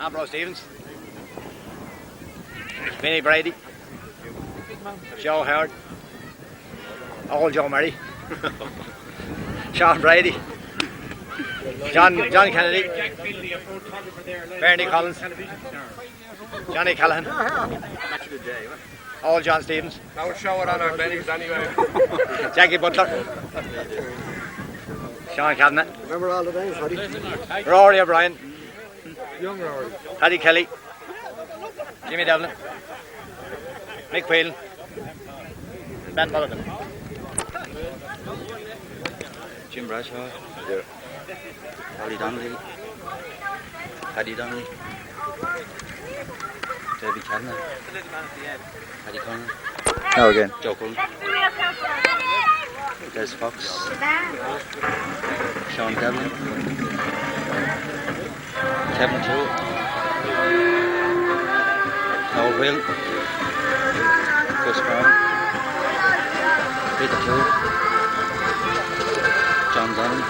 Ambrose Stevens, Vinnie Brady, Joe Howard, old Joe Murray, Sean Brady, John Kennedy, Bernie Collins, Johnny Callahan, old John Stevens. I would show it on our bennies anyway. Jackie Butler, Sean Cabinet, Remember all the names, buddy? Rory O'Brien, Young Rory. Paddy Kelly, Jimmy Devlin, Mick Whelan, Ben Mulligan, Jim Bradshaw, Ollie Donnelly, Paddy Donnelly, David Cabinet, Paddy Cullen, now again, Joe Cullen, Des Fox, Sean Devlin, Kevin Toole, Noel Will, Chris Brown, Peter Toole, John Donnelly,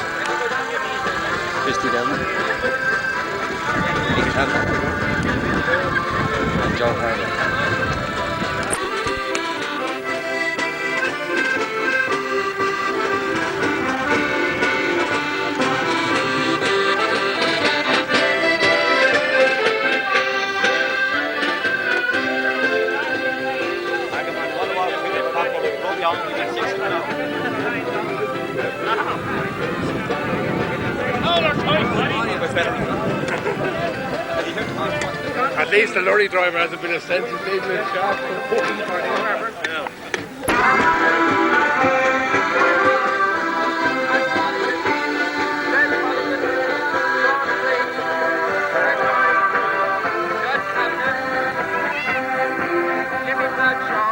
Christy Devlin, Nick Cabinet, and Joe Harley. At least the lorry driver has a bit of sense. He's able to shop. Jimmy Bradshaw,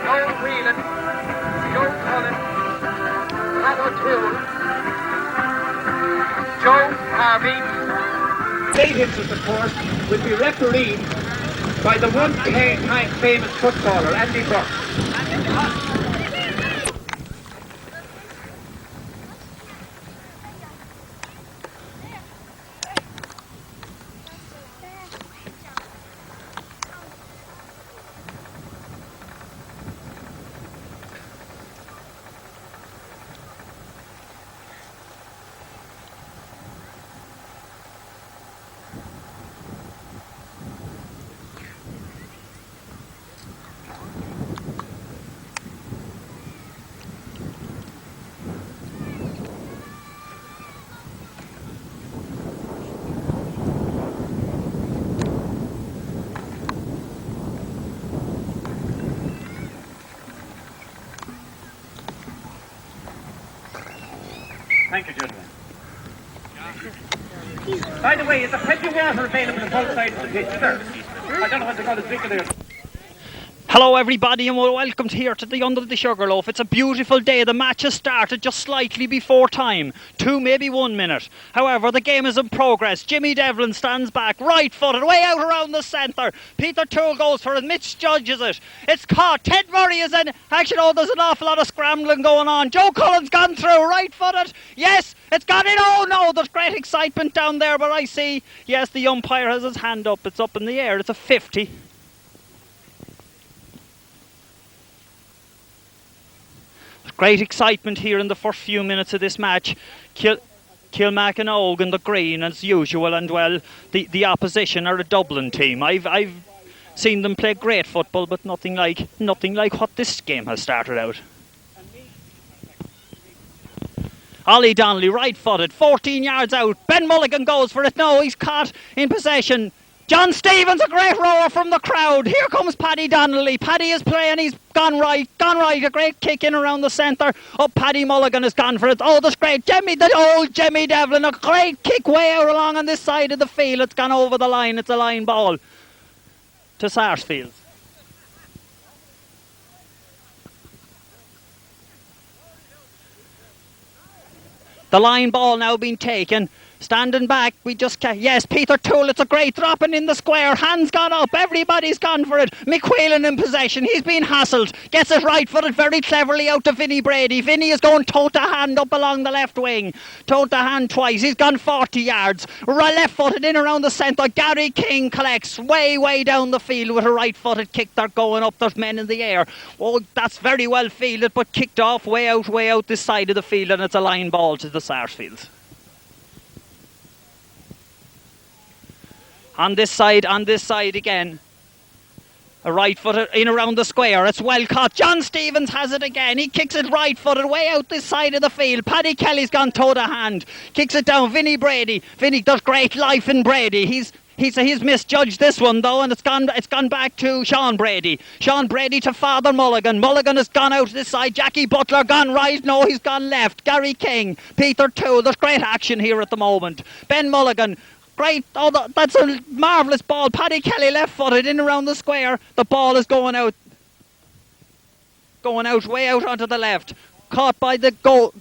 Noel Whelan, Joe Cullen, Pat O'Toole, Joe Harvey. Stadiums of the course will be refereed by the one-time famous footballer, Andy Burke. Thank you, gentlemen. By the way, is there plenty of water available on both sides of the pitch, sir? I don't know what they call it, drink there. Hello everybody and welcome here to the Under the Sugarloaf. It's a beautiful day. The match has started just slightly before time. 2, maybe 1 minute. However, the game is in progress. Jimmy Devlin stands back, right-footed, way out around the centre. Peter Toole goes for it. Mitch judges it. It's caught. Ted Murray is in. Actually, oh, there's an awful lot of scrambling going on. Joe Cullen's gone through, right-footed. Yes, it's gone in. Oh no, there's great excitement down there, but I see, yes, the umpire has his hand up. It's up in the air. It's a 50. Great excitement here in the first few minutes of this match. Kilmacanogue in the green as usual, and well, the opposition are a Dublin team. I've seen them play great football, but nothing like what this game has started out. Ollie Donnelly, right-footed, 14 yards out. Ben Mulligan goes for it. No, he's caught in possession. John Stevens, a great roar from the crowd. Here comes Paddy Donnelly. Paddy is playing, he's gone right. A great kick in around the centre. Oh, Paddy Mulligan has gone for it. Oh, that's great. The old Jimmy Devlin, a great kick way out along on this side of the field. It's gone over the line. It's a line ball to Sarsfield. The line ball now being taken Standing back, we just can't. Yes, Peter Toole, it's a great dropping in the square. Hands gone up, everybody's gone for it. McWhelan in possession, he's been hassled. Gets it right footed very cleverly out to Vinnie Brady. Vinnie is going toe to hand up along the left wing. Toe to hand twice, he's gone 40 yards. Left footed in around the centre. Gary King collects way down the field with a right footed kick. They're going up, there's men in the air. Oh, that's very well fielded, but kicked off way out this side of the field, and it's a line ball to the Sarsfields. On this side again. A right footed in around the square. It's well caught. John Stevens has it again. He kicks it right footed way out this side of the field. Paddy Kelly's gone toe to hand. Kicks it down. Vinnie Brady. Vinnie, there's great life in Brady. He's misjudged this one though, and it's gone back to Sean Brady. Sean Brady to Father Mulligan. Mulligan has gone out this side. Jackie Butler gone right. No, he's gone left. Gary King. Peter Toole. There's great action here at the moment. Ben Mulligan. Great, that's a marvellous ball. Paddy Kelly left-footed in around the square. The ball is going out way out onto the left. Caught by the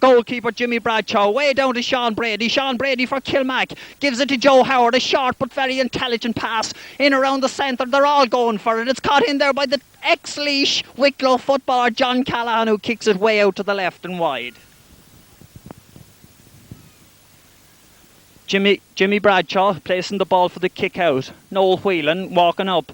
goalkeeper Jimmy Bradshaw. Way down to Sean Brady. Sean Brady for Kilmac. Gives it to Joe Howard. A short but very intelligent pass in around the centre. They're all going for it. It's caught in there by the ex-Laois Wicklow footballer John Callahan, who kicks it way out to the left and wide. Jimmy Bradshaw placing the ball for the kick out. Noel Whelan walking up.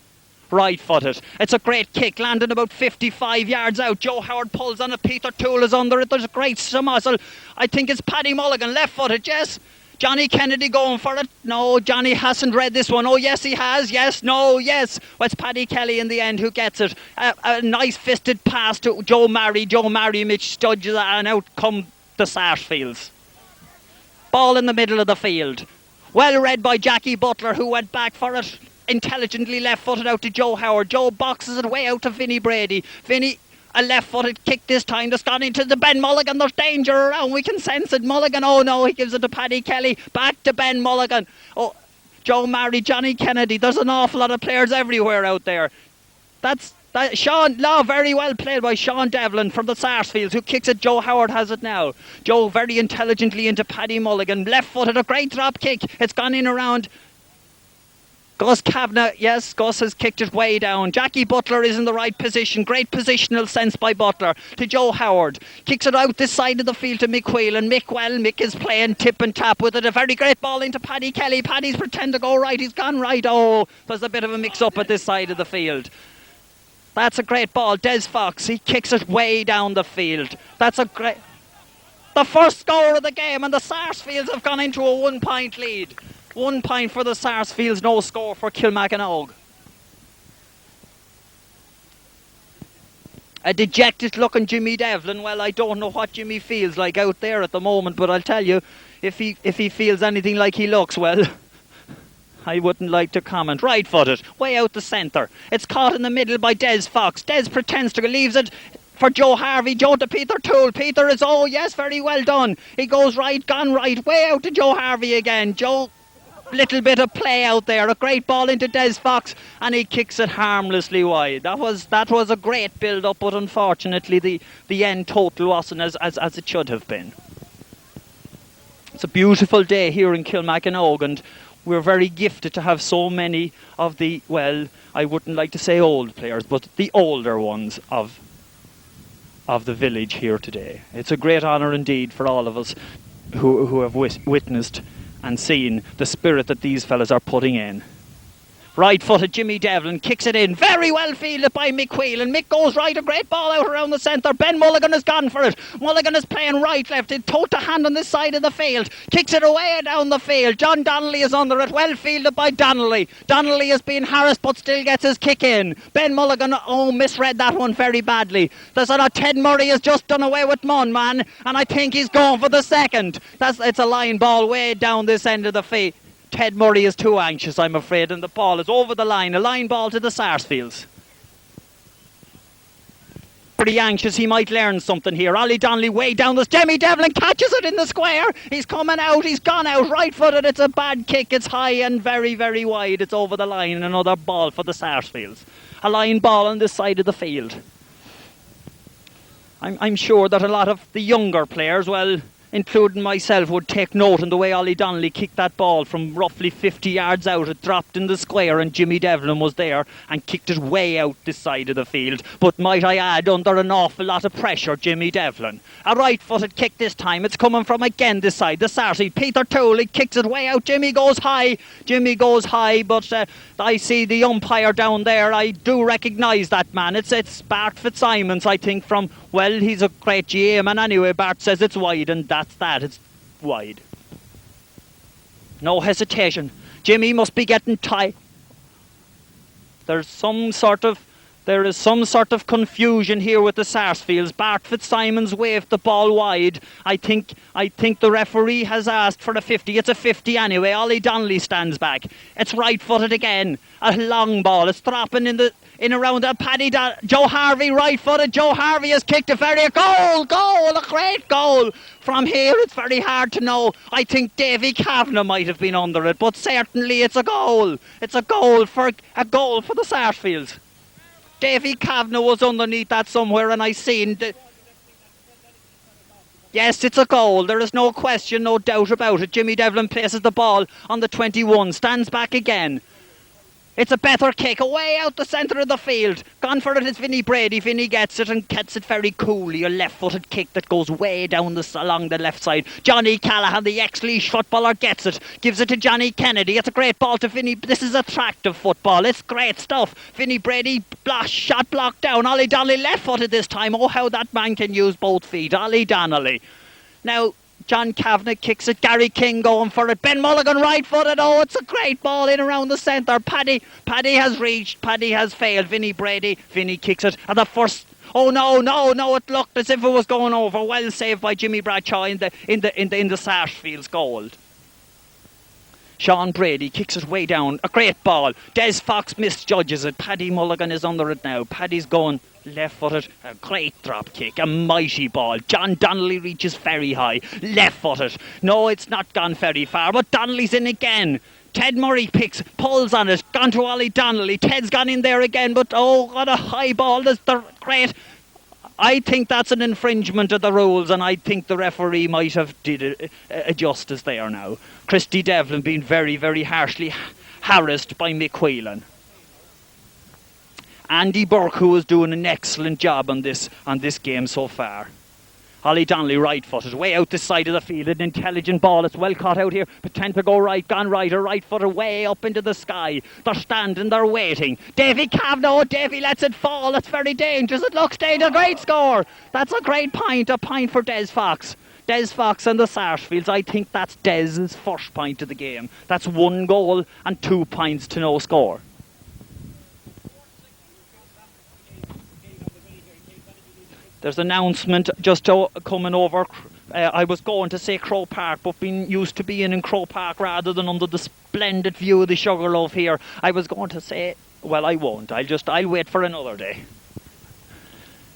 Right footed. It's a great kick, landing about 55 yards out. Joe Howard pulls on it. Peter Toole is under it. There's a great muscle. I think it's Paddy Mulligan, left footed, yes. Johnny Kennedy going for it. No, Johnny hasn't read this one. Oh, yes, he has. Yes, no, yes. Well, it's Paddy Kelly in the end who gets it. A nice fisted pass to Joe Marry. Joe Marry, Mitch Studges, and out come the Sarsfields. Ball in the middle of the field. Well read by Jackie Butler, who went back for it. Intelligently left-footed out to Joe Howard. Joe boxes it way out to Vinnie Brady. Vinnie, a left-footed kick this time. That's gone into the Ben Mulligan. There's danger around. We can sense it. Mulligan, oh no, he gives it to Paddy Kelly. Back to Ben Mulligan. Oh, Joe Marry, Johnny Kennedy. There's an awful lot of players everywhere out there. Sean Law, very well played by Sean Devlin from the Sarsfields, who kicks it. Joe Howard has it now. Joe very intelligently into Paddy Mulligan. Left-footed, a great drop kick. It's gone in around Gus Kavanagh. Yes, Gus has kicked it way down. Jackie Butler is in the right position. Great positional sense by Butler. To Joe Howard. Kicks it out this side of the field to Mick Whelan. Mick is playing tip and tap with it. A very great ball into Paddy Kelly. Paddy's pretend to go right. He's gone right. Oh, there's a bit of a mix-up at this side of the field. That's a great ball. Des Fox, he kicks it way down the field. That's a great... The first score of the game, and the Sarsfields have gone into a 1-point lead. 1 point for the Sarsfields, no score for Kilmacanogue. A dejected looking Jimmy Devlin. Well, I don't know what Jimmy feels like out there at the moment, but I'll tell you, if he feels anything like he looks, well... I wouldn't like to comment. Right-footed, way out the centre. It's caught in the middle by Des Fox. Des pretends to leaves it for Joe Harvey. Joe to Peter Toole. Peter is, oh yes, very well done. He goes right, gone right, way out to Joe Harvey again. Joe, little bit of play out there. A great ball into Des Fox, and he kicks it harmlessly wide. That was a great build-up, but unfortunately the end total wasn't as it should have been. It's a beautiful day here in Kilmacanogue, and we're very gifted to have so many of the, well, I wouldn't like to say old players, but the older ones of the village here today. It's a great honour indeed for all of us who have witnessed and seen the spirit that these fellas are putting in. Right-footed Jimmy Devlin kicks it in. Very well fielded by Mick Whelan. Mick goes right, a great ball out around the centre. Ben Mulligan has gone for it. Mulligan is playing right-left. Toe to hand on this side of the field. Kicks it away down the field. John Donnelly is under it. Well fielded by Donnelly. Donnelly has been harassed but still gets his kick in. Ben Mulligan, oh, misread that one very badly. There's Ted Murray has just done away with Munman, and I think he's going for the second. It's a line ball way down this end of the field. Ted Murray is too anxious, I'm afraid, and the ball is over the line. A line ball to the Sarsfields. Pretty anxious, he might learn something here. Ollie Donnelly way down this. Jimmy Devlin catches it in the square. He's coming out, he's gone out, right-footed. It's a bad kick, it's high and very, very wide. It's over the line, another ball for the Sarsfields. A line ball on this side of the field. I'm sure that a lot of the younger players, well, including myself, would take note in the way Ollie Donnelly kicked that ball from roughly 50 yards out. It dropped in the square and Jimmy Devlin was there and kicked it way out this side of the field. But might I add, under an awful lot of pressure, Jimmy Devlin. A right-footed kick this time. It's coming from again this side. The Sarty, Peter Tooley kicks it way out. Jimmy goes high, but I see the umpire down there. I do recognise that man. It's Bart Fitzsimons, I think, from, well, he's a great GAA man anyway. Bart says it's wide, and that's that. It's wide. No hesitation. Jimmy must be getting tight. There is some sort of confusion here with the Sarsfields. Bart Fitzsimons waved the ball wide. I think the referee has asked for a 50. It's a 50 anyway. Ollie Donnelly stands back. It's right-footed again. A long ball. It's dropping in around the Joe Harvey, right-footed. Joe Harvey has kicked a very goal, a great goal. From here, it's very hard to know. I think Davy Kavanagh might have been under it, but certainly it's a goal. It's a goal for the Sarsfields. Davy Kavanagh was underneath that somewhere, and I seen. Yes, it's a goal. There is no question, no doubt about it. Jimmy Devlin places the ball on the 21, stands back again. It's a better kick, away out the centre of the field. Gone for it is Vinnie Brady. Vinnie gets it and gets it very coolly. A left-footed kick that goes way down along the left side. Johnny Callahan, the ex-Laois footballer, gets it. Gives it to Johnny Kennedy. It's a great ball to Vinnie. This is attractive football. It's great stuff. Vinnie Brady, shot blocked down. Ollie Donnelly left-footed this time. Oh, how that man can use both feet. Ollie Donnelly. Now, John Kavanagh kicks it. Gary King going for it. Ben Mulligan right-footed. Oh, it's a great ball in around the centre. Paddy has reached. Paddy has failed. Vinnie Brady. Vinnie kicks it. And the first... Oh, no. It looked as if it was going over. Well saved by Jimmy Bradshaw in the Sarsfields goal. Sean Brady kicks it way down. A great ball. Des Fox misjudges it. Paddy Mulligan is under it now. Paddy's going... left-footed, a great drop kick, a mighty ball. John Donnelly reaches very high, left-footed. No, it's not gone very far, but Donnelly's in again. Ted Murray pulls on it, gone to Ollie Donnelly. Ted's gone in there again, but oh, what a high ball. That's great. I think that's an infringement of the rules, and I think the referee might have did a justice there now. Christy Devlin being very, very harshly harassed by Mick Whelan. Andy Burke, who is doing an excellent job on this game so far. Ollie Donnelly right-footed, way out the side of the field. An intelligent ball. It's well caught out here. Pretend to go right, gone right. A right-footer way up into the sky. They're standing, they're waiting. Davy Kavanagh. Davy lets it fall. It's very dangerous. It looks dangerous. A great score. That's a great point. A point for Des Fox. Des Fox and the Sarsfields. I think that's Des's first point of the game. That's 1 goal and 2 points to no score. There's an announcement just coming over. I was going to say Crow Park, but being used to being in Crow Park rather than under the splendid view of the Sugarloaf here, I was going to say, well, I won't. I'll wait for another day.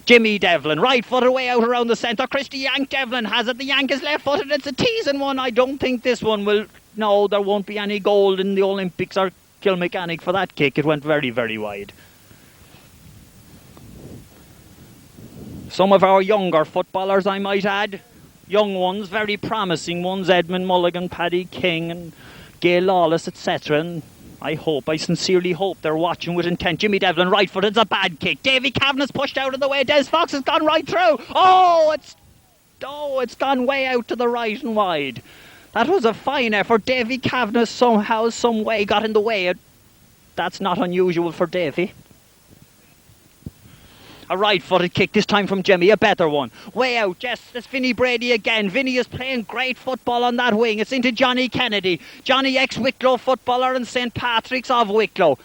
Jimmy Devlin, right-footed way out around the centre. Christy Yank Devlin has it. The Yank is left-footed. It's a teasing one. I don't think this one will... No, there won't be any gold in the Olympics or Kilmacanogue for that kick. It went very, very wide. Some of our younger footballers, I might add, young ones, very promising ones, Edmund Mulligan, Paddy King and Gail Lawless, etc. And I sincerely hope they're watching with intent. Jimmy Devlin, right-footed, it's a bad kick. Davy Kavanagh's pushed out of the way. Des Fox has gone right through. It's gone way out to the right and wide. That was a fine effort. Davy Kavanagh somehow, some way got in the way. That's not unusual for Davy. A right-footed kick, this time from Jimmy, a better one. Way out, yes, it's Vinnie Brady again. Vinnie is playing great football on that wing. It's into Johnny Kennedy. Johnny, ex-Wicklow footballer and St. Patrick's of Wicklow.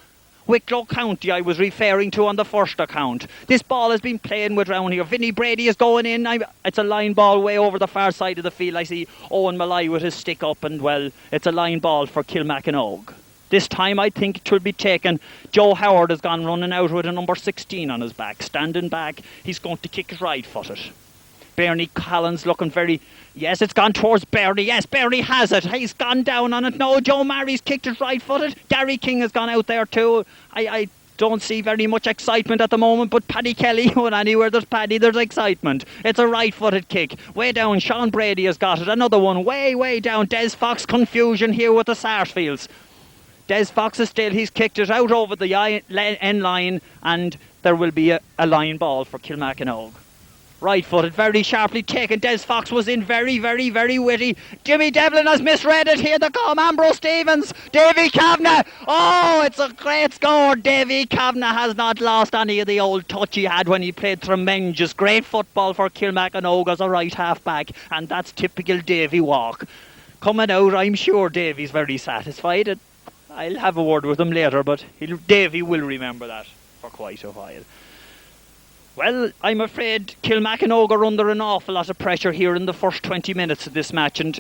Wicklow County I was referring to on the first account. This ball has been playing with round here. Vinnie Brady is going in. It's a line ball way over the far side of the field. I see Owen Malai with his stick up, and well, it's a line ball for Kilmacanogue. This time I think it should be taken. Joe Howard has gone running out with a number 16 on his back. Standing back, he's going to kick it right-footed. Bernie Collins looking very... Yes, it's gone towards Bernie. Yes, Bernie has it. He's gone down on it. No, Joe Marie's kicked it right-footed. Gary King has gone out there too. I Don't see very much excitement at the moment, but Paddy Kelly, when anywhere there's Paddy, there's excitement. It's a right-footed kick. Way down, Sean Brady has got it. Another one, way down. Des Fox, confusion here with the Sarsfields. Des Fox is still, he's kicked it out over the end line, and there will be a line ball for Kilmacanogue. Right-footed, very sharply taken. Des Fox was in very witty. Jimmy Devlin has misread it. Here they come. Ambrose Stevens. Davy Kavanagh. Oh, it's a great score. Davy Kavanagh has not lost any of the old touch he had when he played tremendous. Great football for Kilmacanogue as a right half-back. And that's typical Davy walk. Coming out, I'm sure Davy's very satisfied. I'll have a word with him later, but Davy will remember that for quite a while. Well, I'm afraid Kilmacanogue are under an awful lot of pressure here in the first 20 minutes of this match, and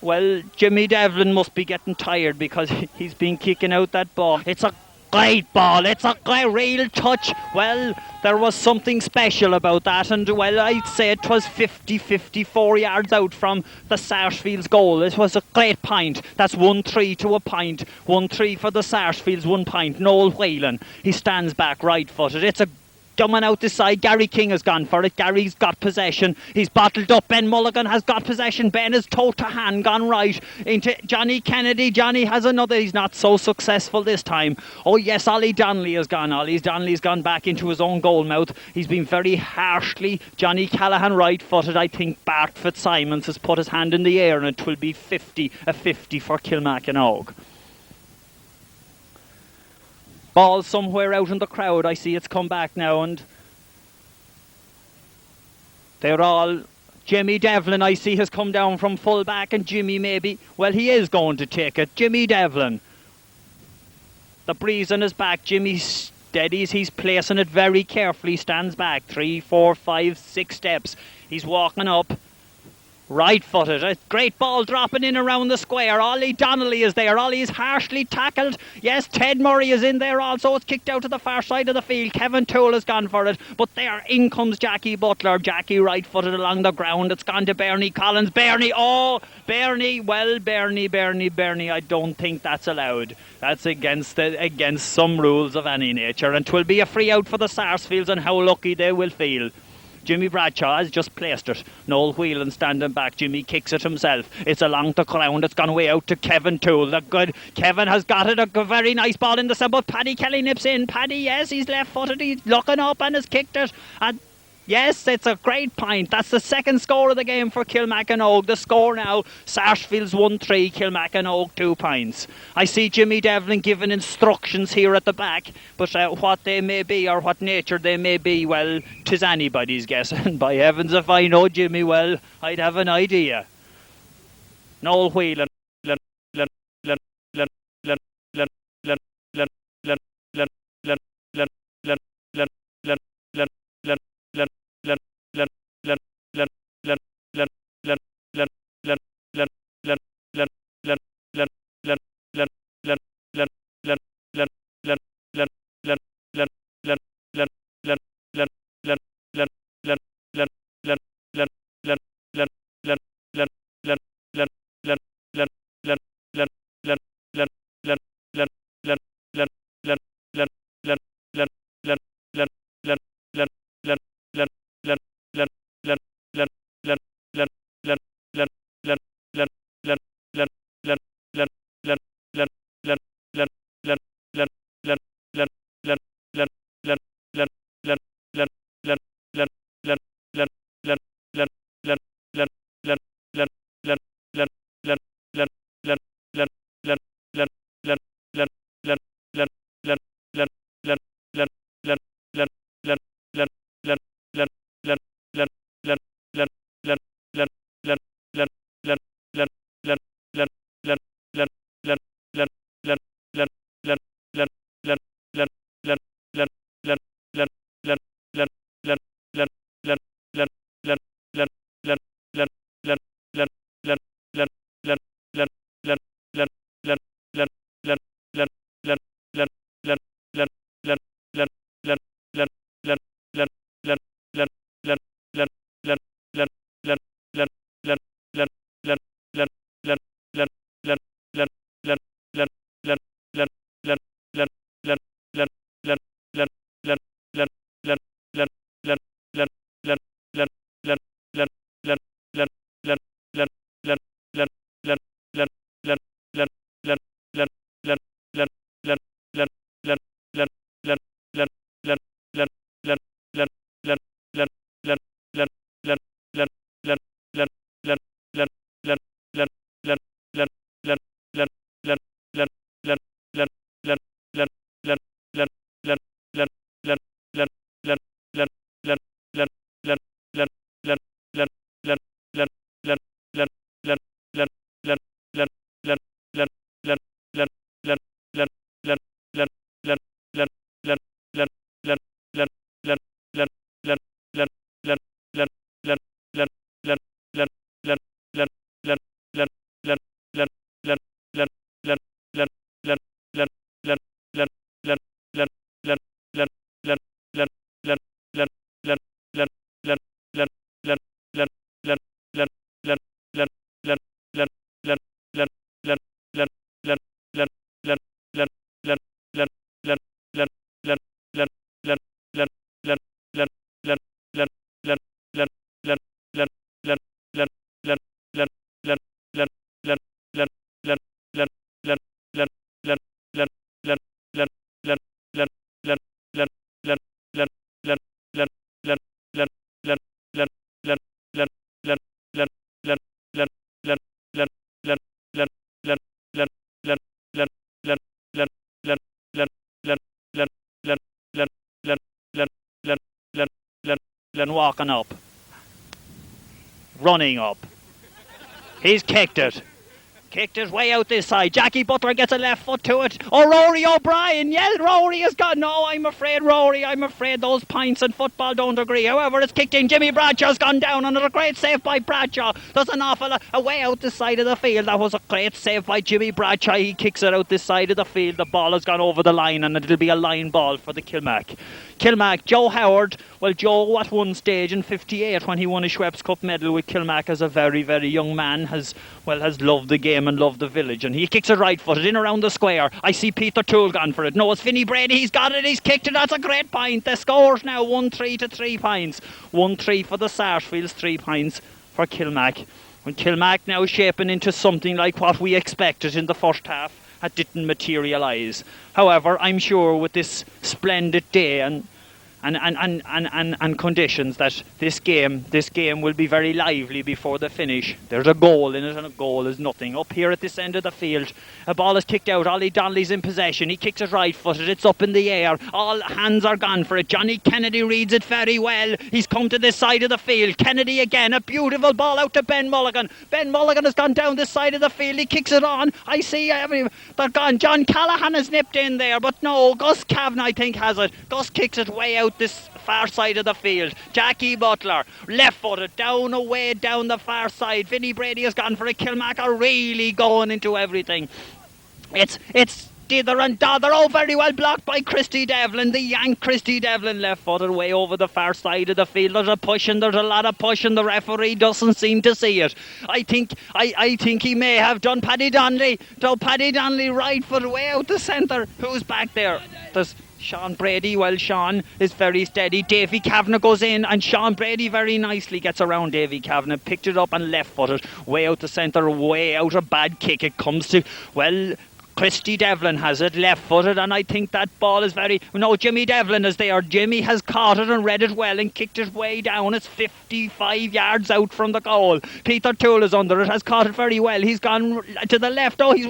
well, Jimmy Devlin must be getting tired because he's been kicking out that ball. It's a great ball, it's a great real touch. Well, there was something special about that, and well, I'd say it was 54 yards out from the Sarsfields goal. It was a great point. That's 1-3 to a point. 1-3 for the Sarsfields, 1 point. Noel Whelan, he stands back right-footed. It's a coming out this side. Gary King has gone for it. Gary's got possession. He's bottled up. Ben Mulligan has got possession. Ben is toe to hand, gone right into Johnny Kennedy. Johnny has another. He's not so successful this time. Oh yes, Ollie Donnelly has gone. Ollie Donnelly's gone back into his own goal mouth. He's been very harshly. Johnny Callahan right-footed. I think Bart Fitzsimons has put his hand in the air, and it will be 50 for Kilmacanogue. Ball somewhere out in the crowd. I see it's come back now, and they're all... Jimmy Devlin, I see, has come down from full back, and Jimmy maybe... Well, he is going to take it. Jimmy Devlin. The breeze on his back. Jimmy steadies. He's placing it very carefully. Stands back. 3, 4, 5, 6 steps. He's walking up. Right-footed, a great ball dropping in around the square. Ollie Donnelly is there. Ollie is harshly tackled. Yes, Ted Murray is in there also. It's kicked out to the far side of the field. Kevin Toole has gone for it. But there, in comes Jackie Butler. Jackie right-footed along the ground. It's gone to Bernie Collins. Bernie, well, Bernie, I don't think that's allowed. That's against some rules of any nature. And 'twill be a free out for the Sarsfields, and how lucky they will feel. Jimmy Bradshaw has just placed it. Noel Whelan standing back. Jimmy kicks it himself. It's along the ground. It's gone way out to Kevin Toole. The good Kevin has got it. A very nice ball in the centre. Paddy Kelly nips in. Paddy, yes, he's left-footed. He's looking up and has kicked it. And yes, it's a great point. That's the second score of the game for Kilmacanogue. The score now, Sarsfields 1-3, Kilmacanogue 2 points. I see Jimmy Devlin giving instructions here at the back, but what they may be or what nature they may be, well, 'tis anybody's guess. And by heavens, if I know Jimmy well, I'd have an idea. Noel Whelan. Walking up, running up. He's kicked it. Kicked it way out this side. Jackie Butler gets a left foot to it. Oh, Rory O'Brien. Yes, Rory has got... No, I'm afraid, Rory. I'm afraid those pints and football don't agree. However, it's kicked in. Jimmy Bradshaw's gone down under a great save by Bradshaw. There's an awful lot away out this side of the field. That was a great save by Jimmy Bradshaw. He kicks it out this side of the field. The ball has gone over the line and it'll be a line ball for the Kilmac. Joe Howard, well, Joe at one stage in 58 when he won a Schweppes Cup medal with Kilmac as a very, very young man has loved the game and loved the village, and he kicks it right footed in around the square. I see Peter Toole gone for it. No, it's Vinnie Brady. He's got it. He's kicked it. That's a great point. The score's now 1-3 to 3 points. 1-3 for the Sarsfields, 3 points for Kilmac. When Kilmac now shaping into something like what we expected in the first half, that didn't materialise. However, I'm sure with this splendid day and conditions that this game will be very lively before the finish. There's a goal in it, and a goal is nothing. Up here at this end of the field, a ball is kicked out. Ollie Donnelly's in possession. He kicks it right footed. It's up in the air. All hands are gone for it. Johnny Kennedy reads it very well. He's come to this side of the field. Kennedy again, a beautiful ball out to Ben Mulligan. Ben Mulligan has gone down this side of the field. He kicks it on. I see they're gone. John Callahan has nipped in there, but no, Gus Cavan I think has it. Gus kicks it way out this far side of the field. Jackie Butler, left footed, down away down the far side. Vinnie Brady has gone for a Kilmac, are really going into everything. It's dither and dother. Oh, very well blocked by Christy Devlin. The yank Christy Devlin left footed way over the far side of the field. There's a push and there's a lot of push and the referee doesn't seem to see it. I think he may have done Paddy Donnelly. Paddy Donnelly right foot way out the centre. Who's back there? There's Sean Brady. Well, Sean is very steady. Davy Kavanagh goes in and Sean Brady very nicely gets around Davy Kavanagh, picked it up and left footed way out the centre, way out a bad kick. It comes to, well, Christy Devlin has it, left-footed, and I think that ball is very... No, Jimmy Devlin is there. Jimmy has caught it and read it well and kicked it way down. It's 55 yards out from the goal. Peter Toole is under it, has caught it very well. He's gone to the left. Oh, he's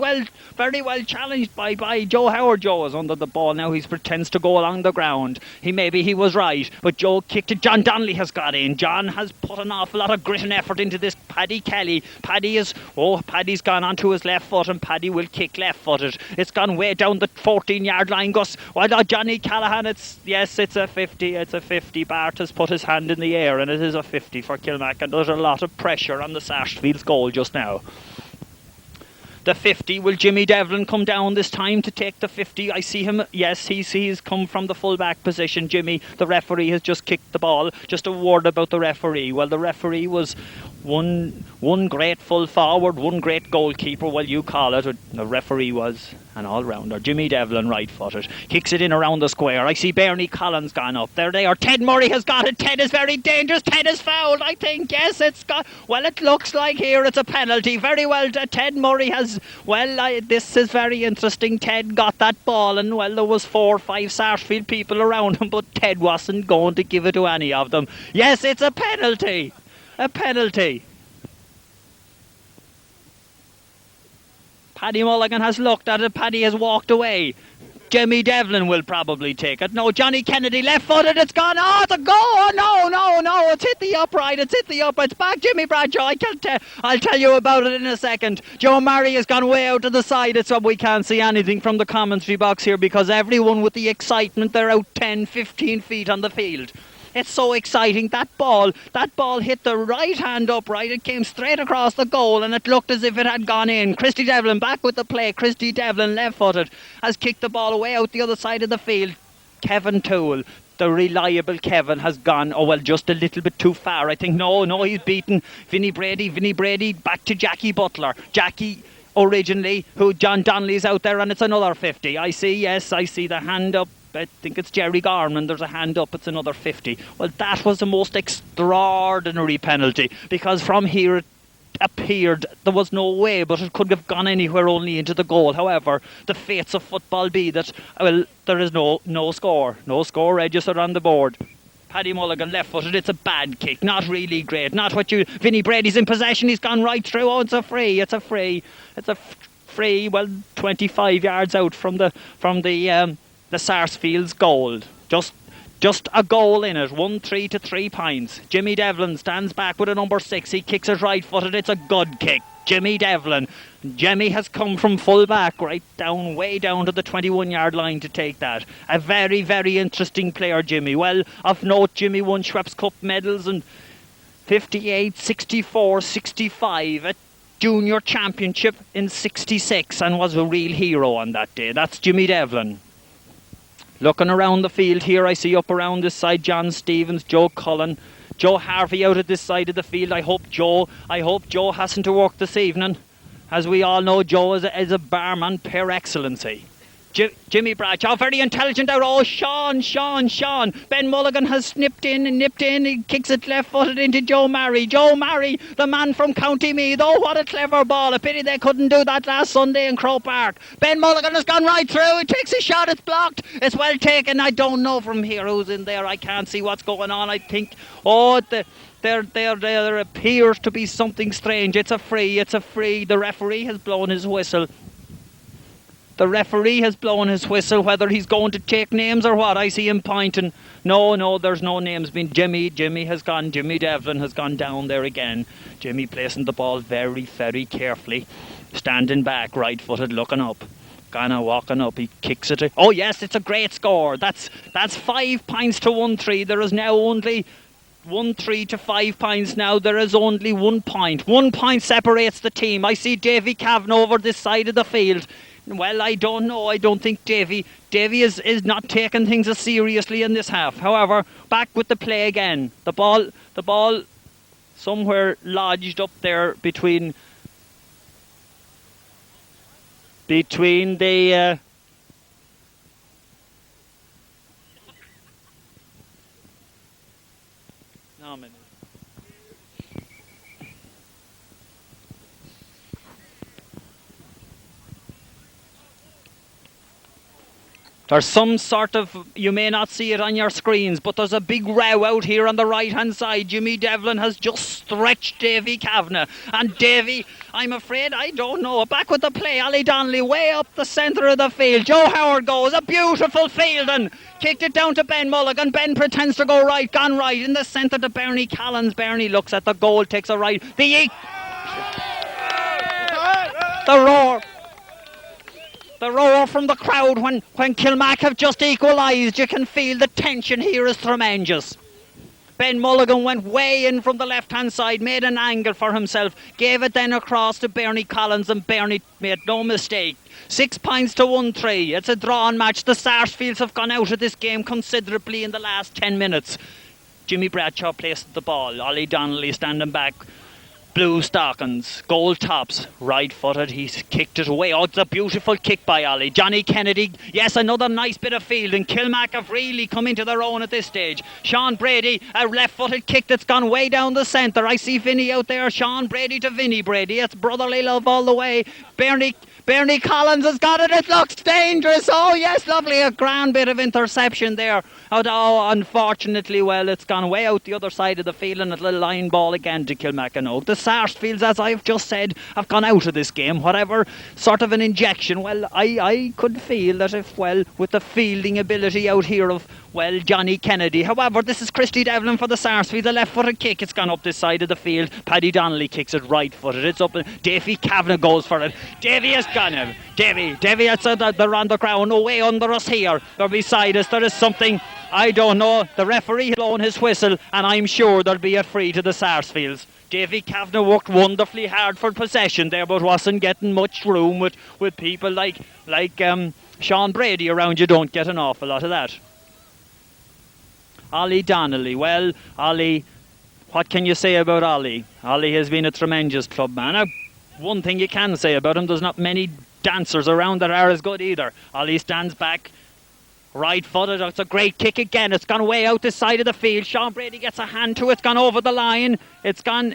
very well challenged by Joe Howard. Joe is under the ball now. He pretends to go along the ground. Maybe he was right, but Joe kicked it. John Donnelly has got in. John has put an awful lot of grit and effort into this. Paddy Kelly. Paddy's gone onto his left foot and Paddy will kick left-foot. It's gone way down the 14-yard line. Gus, Johnny Callahan, it's a 50. It's a 50. Bart has put his hand in the air and it is a 50 for Kilmac, and there's a lot of pressure on the Sarsfields goal just now. The 50, will Jimmy Devlin come down this time to take the 50? I see him, yes, he's come from the full-back position. Jimmy, the referee, has just kicked the ball. Just a word about the referee. Well, the referee was one great full forward, one great goalkeeper, well, you call it. The referee was an all-rounder. Jimmy Devlin, right-footed, kicks it in around the square. I see Bernie Collins gone up. There they are. Ted Murray has got it. Ted is very dangerous. Ted is fouled, I think. Yes, it's got... Well, it looks like here it's a penalty. Very well, Ted Murray has... Well, this is very interesting. Ted got that ball and, well, there was 4 or 5 Sarsfield people around him, but Ted wasn't going to give it to any of them. Yes, it's a penalty. A penalty. Paddy Mulligan has looked at it. Paddy has walked away. Jimmy Devlin will probably take it. No, Johnny Kennedy left-footed. It's gone. Oh, it's a goal. Oh, no. It's hit the upright. It's back. Jimmy Bradshaw. I'll tell you about it in a second. Joe Murray has gone way out to the side. It's up. We can't see anything from the commentary box here because everyone with the excitement, they're out 10, 15 feet on the field. It's so exciting. That ball hit the right hand upright. It came straight across the goal and it looked as if it had gone in. Christy Devlin back with the play. Christy Devlin, left-footed, has kicked the ball away out the other side of the field. Kevin Toole, the reliable Kevin, has gone, just a little bit too far. I think, no, he's beaten Vinnie Brady. Vinnie Brady back to Jackie Butler. Jackie originally, who John Donnelly's out there, and it's another 50. I see the hand up. I think it's Jerry Garman. There's a hand up. It's another 50. Well, that was the most extraordinary penalty, because from here it appeared there was no way, but it could have gone anywhere, only into the goal. However, the fates of football be that, there is no score. No score registered on the board. Paddy Mulligan, left-footed. It's a bad kick. Not really great. Not what you... Vinnie Brady's in possession. He's gone right through. Oh, it's a free. It's a free. 25 yards out from the Sarsfield's goal. Just a goal in it. 1-3 to 3 points. Jimmy Devlin stands back with a number 6. He kicks it right-footed. It's a good kick. Jimmy Devlin. Jimmy has come from full back way down to the 21-yard line to take that. A very, very interesting player, Jimmy. Well, of note, Jimmy won Schweppes Cup medals in 58, 64, 65, a junior championship in 66, and was a real hero on that day. That's Jimmy Devlin. Looking around the field here, I see up around this side John Stevens, Joe Cullen, Joe Harvey out at this side of the field. I hope Joe hasn't to work this evening. As we all know, Joe is a barman per excellency. Jimmy Bradshaw, very intelligent out. Oh, Sean. Ben Mulligan has nipped in. He kicks it left-footed into Joe Marry. Joe Marry, the man from County Meath. Oh, what a clever ball. A pity they couldn't do that last Sunday in Croke Park. Ben Mulligan has gone right through. He takes a shot. It's blocked. It's well taken. I don't know from here who's in there. I can't see what's going on. I think, there appears to be something strange. It's a free. The referee has blown his whistle. Whether he's going to take names or what. I see him pointing. No, there's no names being. Jimmy Devlin has gone down there again. Jimmy placing the ball very, very carefully. Standing back, right-footed, looking up. Kind of walking up. He kicks it. Oh, yes, it's a great score. That's 5 points to 1-3. There is now only 1-3 to 5 points now. There is only 1 point. 1 point separates the team. I see Davy Kavanagh over this side of the field. Well, I don't know. I don't think Davy is not taking things as seriously in this half. However, back with the play again. The ball somewhere lodged up there between the There's some sort of, you may not see it on your screens, but there's a big row out here on the right-hand side. Jimmy Devlin has just stretched Davy Kavanagh. And Davy, I'm afraid, I don't know. Back with the play, Ollie Donnelly way up the centre of the field. Joe Howard goes, a beautiful field, and kicked it down to Ben Mulligan. Ben pretends to go right, gone right in the centre to Bernie Collins. Bernie looks at the goal, takes a right. The roar from the crowd when Kilmac have just equalised. You can feel the tension here is tremendous. Ben Mulligan went way in from the left-hand side, made an angle for himself, gave it then across to Bernie Collins, and Bernie made no mistake. 6 points to 1-3. It's a drawn match. The Sarsfields have gone out of this game considerably in the last 10 minutes. Jimmy Bradshaw placed the ball. Ollie Donnelly standing back. Blue stockings, gold tops, right-footed, he's kicked it away. Oh, it's a beautiful kick by Ollie. Johnny Kennedy, yes, another nice bit of fielding. Kilmac have really come into their own at this stage. Sean Brady, a left-footed kick that's gone way down the centre. I see Vinny out there. Sean Brady to Vinnie Brady. It's brotherly love all the way. Bernie Collins has got it. It looks dangerous. Oh, yes, lovely. A grand bit of interception there. Oh, unfortunately, well, it's gone way out the other side of the field, and a little line ball again to Kilmacanogue. The Sarsfields, as I've just said, have gone out of this game. Whatever sort of an injection, well, I could feel that if, well, with the fielding ability out here of, well, Johnny Kennedy. However, this is Christy Devlin for the Sarsfields. A left-footed kick. It's gone up this side of the field. Paddy Donnelly kicks it right-footed. It's up. Davy Kavanagh goes for it. Davy has gone in. Davy, they're on the ground. Away under us here. Or beside us, there is something. I don't know. The referee blowing his whistle, and I'm sure there'll be a free to the Sarsfields. Davy Kavanagh worked wonderfully hard for possession there, but wasn't getting much room with people like Sean Brady around. You don't get an awful lot of that. Ollie Donnelly. Well, Ollie, what can you say about Ollie? Ollie has been a tremendous club man. One thing you can say about him, there's not many dancers around that are as good either. Ollie stands back, right footed. It's a great kick again. It's gone way out the side of the field. Sean Brady gets a hand to it. It's gone over the line. It's gone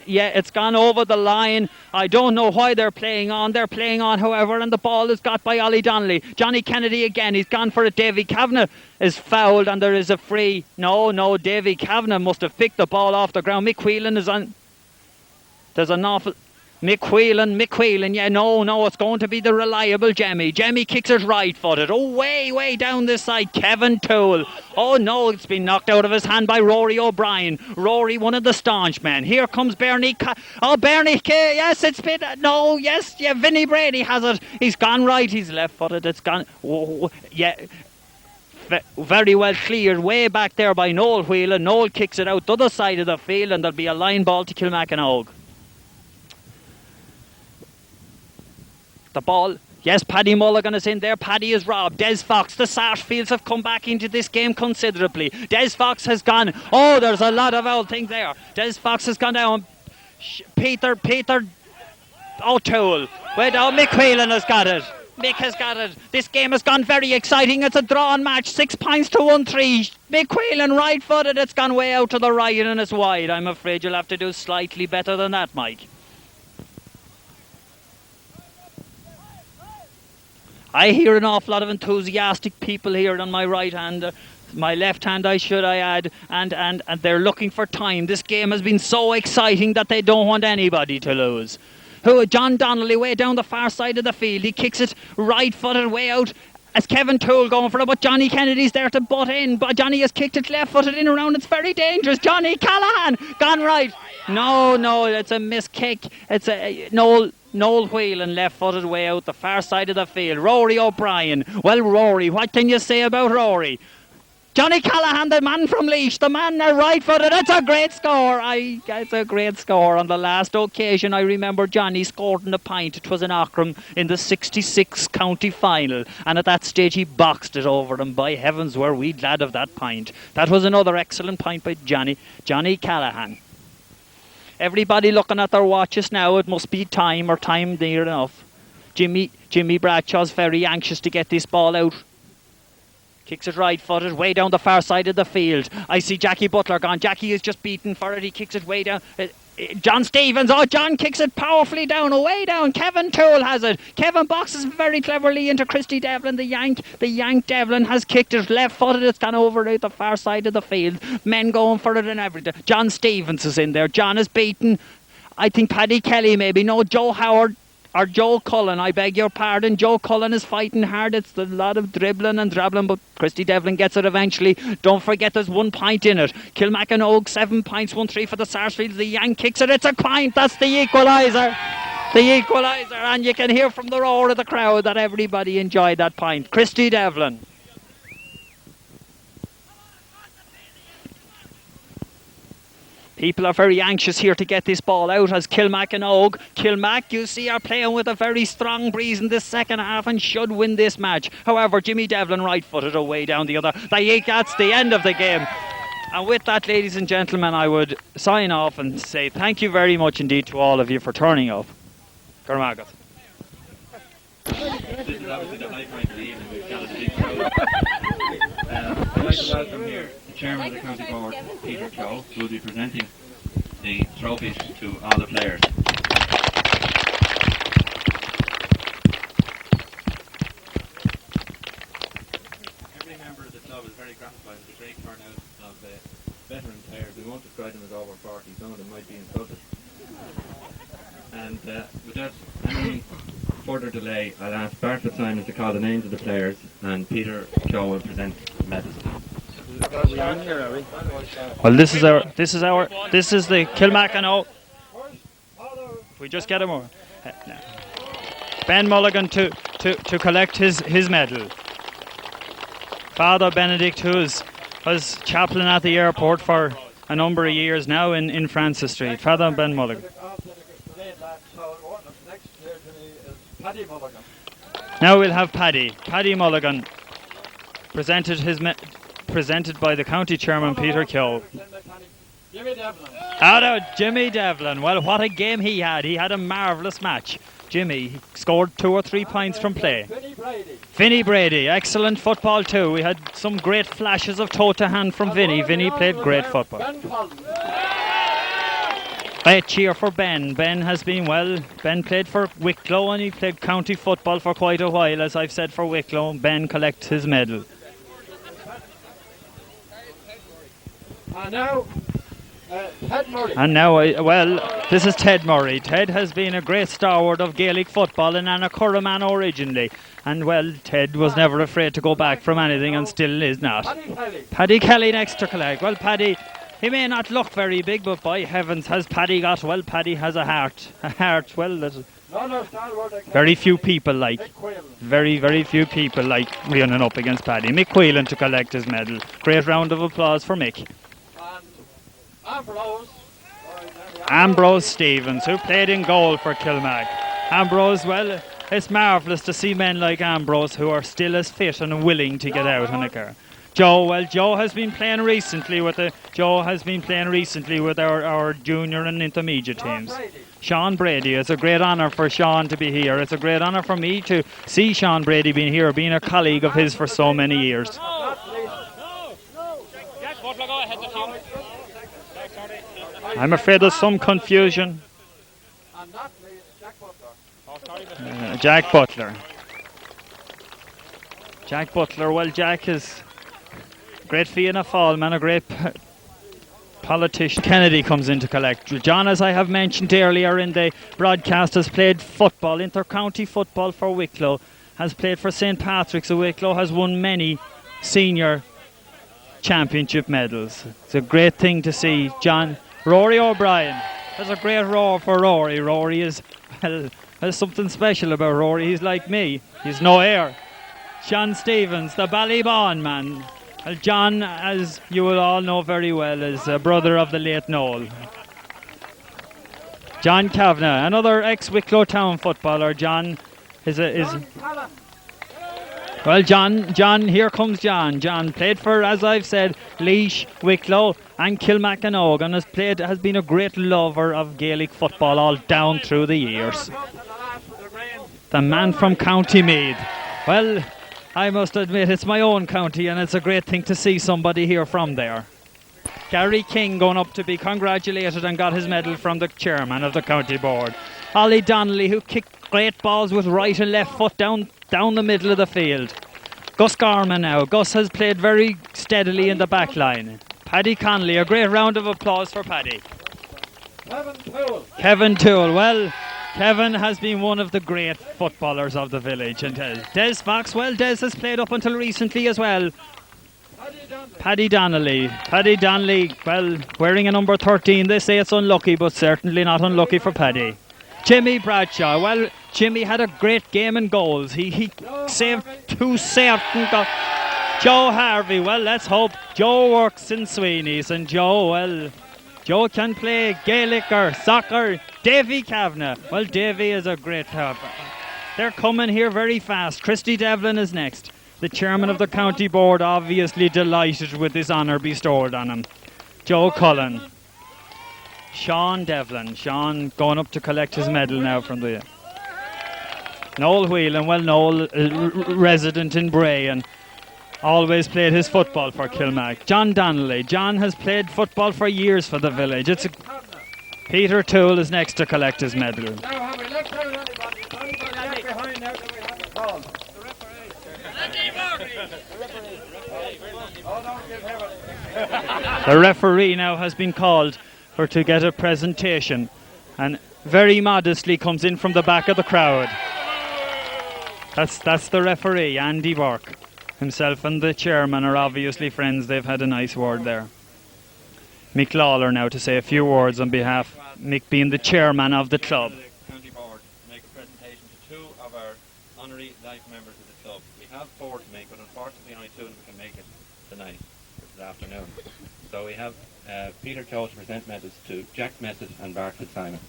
over the line. I don't know why they're playing on. They're playing on, however, and the ball is got by Ollie Donnelly. Johnny Kennedy again. He's gone for it. Davy Kavanagh is fouled, and there is a free. No, Davy Kavanagh must have picked the ball off the ground. Mick Whelan is on. There's an awful. Mick Whelan, yeah, no, it's going to be the reliable Jemmy. Jemmy kicks it right-footed. Oh, way down this side. Kevin Toole. Oh, no, it's been knocked out of his hand by Rory O'Brien. Rory, one of the staunch men. Here comes Bernie. Bernie, yes, it's been... No, yes, yeah, Vinnie Brady has it. He's gone right, he's left-footed. It's gone... Oh, yeah... Very well cleared way back there by Noel Whelan. Noel kicks it out the other side of the field, and there'll be a line ball to Kilmacanogue. The ball, yes, Paddy Mulligan is in there. Paddy is robbed. Des Fox, the Sarsfields have come back into this game considerably. Des Fox has gone. Oh, there's a lot of old things there. Des Fox has gone down. Peter O'Toole. Well, Mick Whelan has got it. Mick has got it. This game has gone very exciting. It's a drawn match. 6 points to 1-3. Mick Whelan right-footed. It's gone way out to the right and it's wide. I'm afraid you'll have to do slightly better than that, Mike. I hear an awful lot of enthusiastic people here on my right hand, my left hand I add, and they're looking for time. This game has been so exciting that they don't want anybody to lose. John Donnelly way down the far side of the field. He kicks it right-footed way out. As Kevin Toole going for it, but Johnny Kennedy's there to butt in. But Johnny has kicked it left-footed in around. It's very dangerous. Johnny Callahan gone right. No, it's a miss kick. It's a Noel Whelan left-footed way out the far side of the field. Rory O'Brien. Well, Rory, what can you say about Rory? Johnny Callahan, the man from Laois, the man right-footed. It's a great score. It's a great score. On the last occasion, I remember Johnny scored in a pint. It was in Aughrim in the 66 county final. And at that stage, he boxed it over them. By heavens, were we glad of that pint. That was another excellent pint by Johnny Callahan. Everybody looking at their watches now. It must be time or time near enough. Jimmy Bradshaw's very anxious to get this ball out. Kicks it right-footed, way down the far side of the field. I see Jackie Butler gone. Jackie is just beaten for it. He kicks it way down. John Stevens. Oh, John kicks it powerfully down, away down. Kevin Toole has it. Kevin boxes very cleverly into Christy Devlin. The Yank Devlin has kicked it left-footed. It's gone over out the far side of the field. Men going for it and everything. John Stevens is in there. John is beaten. I think Paddy Kelly maybe. No, Joe Howard. Or Joe Cullen, I beg your pardon. Joe Cullen is fighting hard. It's a lot of dribbling and drabbling, but Christy Devlin gets it eventually. Don't forget there's 1 point in it. Kilmacanogue, 7 points, 1-3 for the Sarsfields. The Yank kicks it. It's a point. That's the equaliser. The equaliser. And you can hear from the roar of the crowd that everybody enjoyed that point. Christy Devlin. People are very anxious here to get this ball out as Kilmacanogue. Kilmac, you see, are playing with a very strong breeze in this second half and should win this match. However, Jimmy Devlin right-footed away down the other. That's the end of the game. And with that, ladies and gentlemen, I would sign off and say thank you very much indeed to all of you for turning up. Cormagat. This is obviously the high point of the evening. We've got a big crowd. I'd like to welcome here the Chairman of the County Board, Peter Chow, who will be presenting the trophies to all the players. Every member of the club is very gratified with the great turnout of veteran players. We won't describe them as over 40, some of them might be insulted. And without any further delay, I'll ask Bartlett Simon to call the names of the players, and Peter Chow will present the medals. Well, this is the Kilmacanogue. We just get him over. Ben Mulligan to collect his medal. Father Benedict, who is was chaplain at the airport for a number of years now in Francis Street. Father Ben Mulligan. Now we'll have Paddy Mulligan, presented by the county chairman Peter Keogh. Jimmy Devlin. Well, what a game he had. He had a marvellous match. Jimmy scored 2 or 3 points from play. Vinny Brady, excellent football too. We had some great flashes of toe to hand from Vinny. Vinny played great football. A cheer for Ben. Ben played for Wicklow and he played county football for quite a while, as I've said, for Wicklow. Ben collects his medal. And now, this is Ted Murray. Ted has been a great stalwart of Gaelic football in Annacurraman originally. And Ted was never afraid to go back from anything and still is not. Paddy Kelly next to collect. Well, Paddy, he may not look very big, but by heavens, has Paddy got, Paddy has a heart. A heart, that very few people very few people like running up against Paddy. Mick Whelan to collect his medal. Great round of applause for Mick. Ambrose Stevens, who played in goal for Kilmac. Ambrose, it's marvellous to see men like Ambrose who are still as fit and willing to get out in a car. Joe has been playing recently with our junior and intermediate teams. Sean Brady, it's a great honour for Sean to be here. It's a great honour for me to see Sean Brady being here, being a colleague of his for so many years. I'm afraid there's some confusion. Jack Butler. Jack is a great Fianna Fáil man, a great politician. Kennedy comes in to collect. John, as I have mentioned earlier in the broadcast, has played football, inter-county football for Wicklow, has played for St. Patrick's of Wicklow, has won many senior championship medals. It's a great thing to see. John, Rory O'Brien. There's a great roar for Rory. Rory is, there's something special about Rory. He's like me. He's no air. John Stevens, the Ballybourne man. John, as you will all know very well, is a brother of the late Noel. John Kavanagh, another ex-Wicklow town footballer. John John, here comes John. John played for, as I've said, Laois, Wicklow and Kilmacanogue, and has been a great lover of Gaelic football all down through the years. The man from County Meath. Well, I must admit it's my own county and it's a great thing to see somebody here from there. Gary King going up to be congratulated and got his medal from the chairman of the county board. Ollie Donnelly, who kicked great balls with right and left foot down the middle of the field. Gus Garman now. Gus has played very steadily in the back line. Paddy Connolly, a great round of applause for Paddy. Kevin Toole. Well, Kevin has been one of the great footballers of the village. And Des Maxwell, Des has played up until recently as well. Paddy Donnelly, well, wearing a number 13. They say it's unlucky, but certainly not unlucky for Paddy. Jimmy Bradshaw, well, Jimmy had a great game in goals. He saved 2 certain goals. Joe Harvey, well, let's hope. Joe works in Sweeney's, and Joe can play Gaelic or soccer. Davy Kavanagh, well, Davy is a great help. They're coming here very fast. Christy Devlin is next. The chairman of the county board obviously delighted with this honour bestowed on him. Joe Cullen. Sean Devlin. Sean going up to collect his medal now from the... Noel Whelan. Well, Noel, resident in Bray, and always played his football for Kilmac. John Donnelly. John has played football for years for the village. Peter Toole is next to collect his medal. The referee now has been called to get a presentation, and very modestly comes in from the back of the crowd. That's the referee, Andy Burke. Himself and the chairman are obviously friends. They've had a nice word there. Mick Lawler now to say a few words on behalf, Mick being the chairman of the club. The county board to make a presentation to 2 of our honorary life members of the club. We have 4 to make, but unfortunately only 2 of them can make it tonight. this afternoon. So we have Peter Cho to present medals to Jack Messett and Bart Fitzsimons.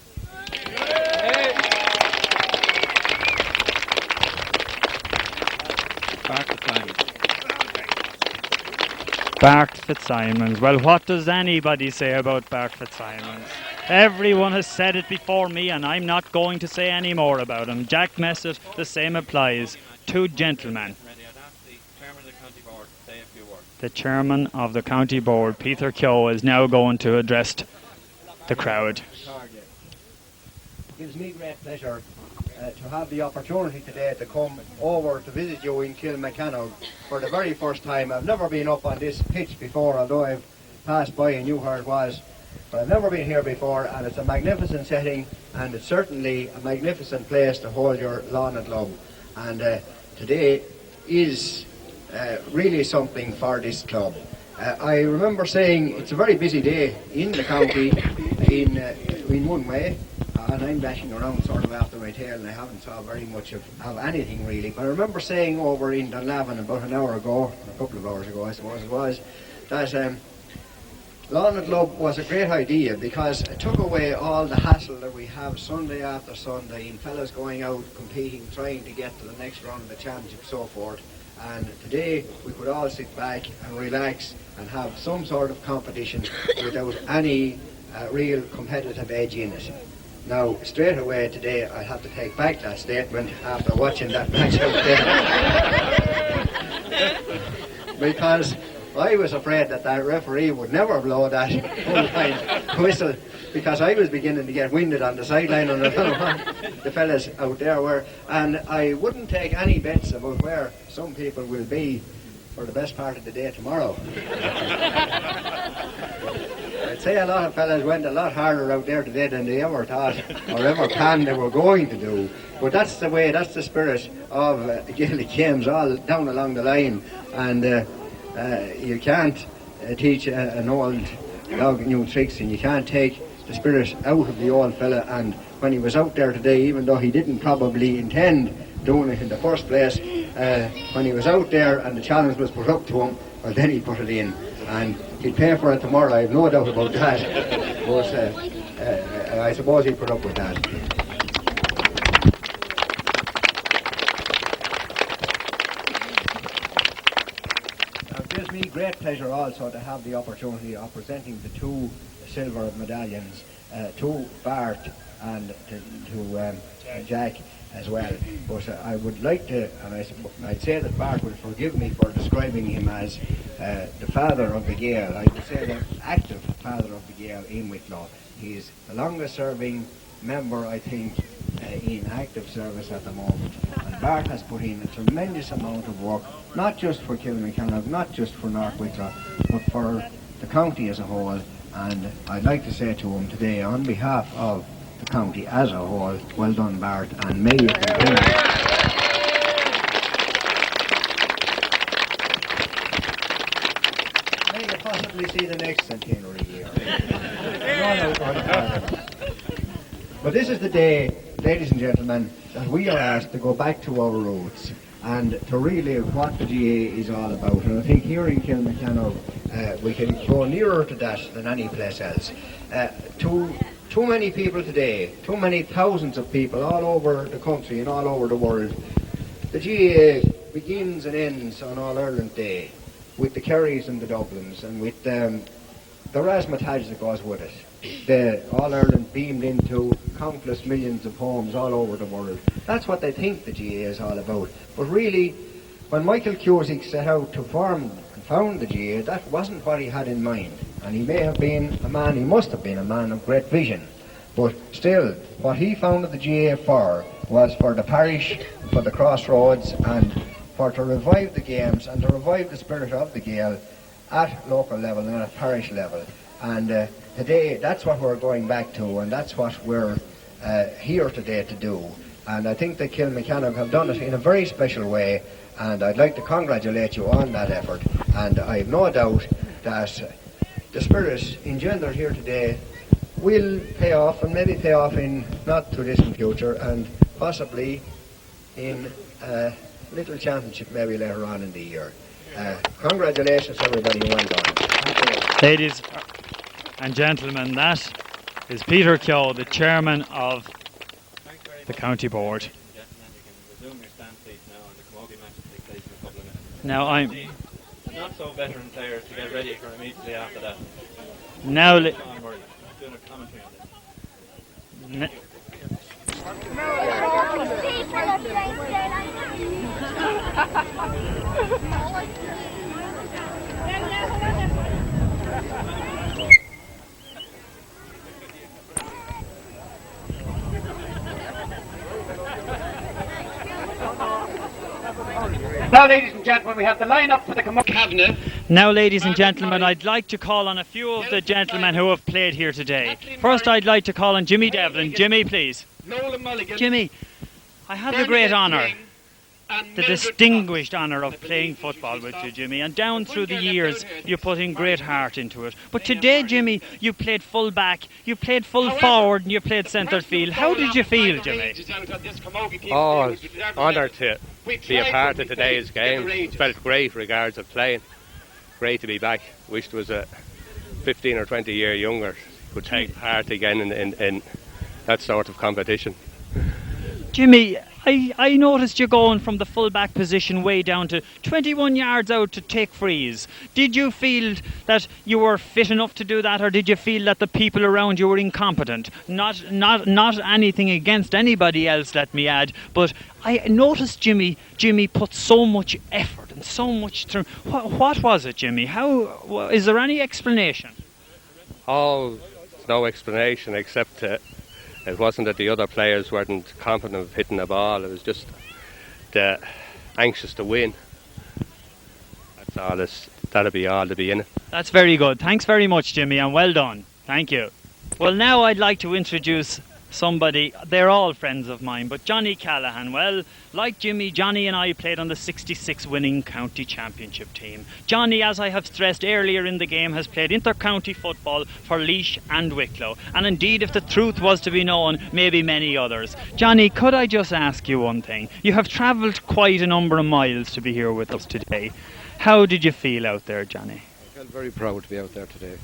Bart Fitzsimons. Bart Fitzsimons. Well, what does anybody say about Bart Fitzsimons? Everyone has said it before me, and I'm not going to say any more about him. Jack Messett, the same applies. Two gentlemen. The chairman of the county board, Peter Keogh, is now going to address the crowd. It gives me great pleasure to have the opportunity today to come over to visit you in Kilmacanogue for the very first time. I've never been up on this pitch before, although I've passed by and knew where it was, but I've never been here before, and it's a magnificent setting, and it's certainly a magnificent place to hold your lawn and love. And today is really something for this club. I remember saying it's a very busy day in the county in one way, and I'm dashing around sort of after my tail, and I haven't saw very much of anything really. But I remember saying over in Dunlavin about an hour ago, a couple of hours ago I suppose it was, that Lawn and Club was a great idea because it took away all the hassle that we have Sunday after Sunday in fellas going out competing, trying to get to the next round of the championship and so forth. And today we could all sit back and relax and have some sort of competition without any real competitive edge in it. Now, straight away today I have to take back that statement after watching that match out there. Because I was afraid that referee would never blow that full-time whistle, because I was beginning to get winded on the sideline and the fellas out there were, and I wouldn't take any bets about where some people will be for the best part of the day tomorrow. I'd say a lot of fellas went a lot harder out there today than they ever thought or ever planned they were going to do. But that's the way, that's the spirit of Gaelic games all down along the line, and you can't teach an old dog new tricks, and you can't take the spirit out of the old fella. And when he was out there today, even though he didn't probably intend doing it in the first place, when he was out there and the challenge was put up to him, well, then he put it in, and he'd pay for it tomorrow, I have no doubt about that. But I suppose he put up with that. It gives me great pleasure also to have the opportunity of presenting the two silver medallions to Bart and to Jack as well. But I would like to, and I'd say that Bart will forgive me for describing him as the father of the Gael. I would say the active father of the Gael in Wicklow. He's the longest serving member, I think, in active service at the moment. And Bart has put in a tremendous amount of work, not just for Kilmacanogue, not just for North Wicklow, but for the county as a whole. And I'd like to say to him today, on behalf of the county as a whole, well done, Bart, and may you continue. May you possibly see the next centenary year. But this is the day, ladies and gentlemen, that we are asked to go back to our roots and to relive what the GAA is all about. And I think here in Kilmacanogue we can go nearer to that than any place else. Too many people today, too many thousands of people all over the country and all over the world. The GAA begins and ends on All-Ireland Day with the Kerrys and the Dublins, and with the razzmatazz that goes with it. The All-Ireland beamed into countless millions of homes all over the world. That's what they think the GAA is all about. But really, when Michael Cusick set out to form and found the GAA, that wasn't what he had in mind. And he may have been a man, he must have been a man of great vision. But still, what he founded the GAA for was for the parish, for the crossroads, and for to revive the games and to revive the spirit of the Gael at local level and at parish level. And today, that's what we're going back to, and that's what we're here today to do. And I think that Kilmacanogue have done it in a very special way, and I'd like to congratulate you on that effort. And I have no doubt that the spirit engendered here today will pay off, and maybe pay off in not too distant future, and possibly in a little championship maybe later on in the year. Congratulations, everybody, and well done. Ladies and gentlemen, that is Peter Keogh, the chairman of the county board. Gentlemen, you can resume your stand seats now, and the camogie match will take place in a couple of minutes. Now I'm Not so veteran players to get ready for immediately after that. now. Onward, doing a commentary on this. Now, ladies and gentlemen, we have the line-up for the cabinet. Now, ladies and gentlemen, I'd like to call on a few of the gentlemen who have played here today. First, I'd like to call on Jimmy Devlin. Jimmy, please. Nolan Mulligan. Jimmy, I had the great honour, the distinguished honour of playing football with you, Jimmy, and down through the years you put in great heart into it. But today, Jimmy, you played full back, you played full forward, and you played centre field. How did you feel, Jimmy? Oh, honoured to be a part of today's game. Felt great regards of playing. Great to be back. Wished was a 15 or 20 year younger could take part again in that sort of competition. Jimmy, I noticed you going from the full-back position way down to 21 yards out to take frees. Did you feel that you were fit enough to do that, or did you feel that the people around you were incompetent? Not anything against anybody else, let me add, but I noticed Jimmy put so much effort and so much through. What was it, Jimmy? How is there any explanation? Oh, no explanation except it wasn't that the other players weren't confident of hitting the ball. It was just anxious to win. That's all. That'll be all to be in it. That's very good. Thanks very much, Jimmy, and well done. Thank you. Well, now I'd like to introduce somebody. They're all friends of mine, but Johnny Callahan. Well, like Jimmy, Johnny and I played on the 66 winning county championship team. Johnny, as I have stressed earlier in the game, has played inter-county football for Laois and Wicklow, and indeed, if the truth was to be known, maybe many others. Johnny, could I just ask you one thing? You have travelled quite a number of miles to be here with us today. How did you feel out there, Johnny? I felt very proud to be out there today.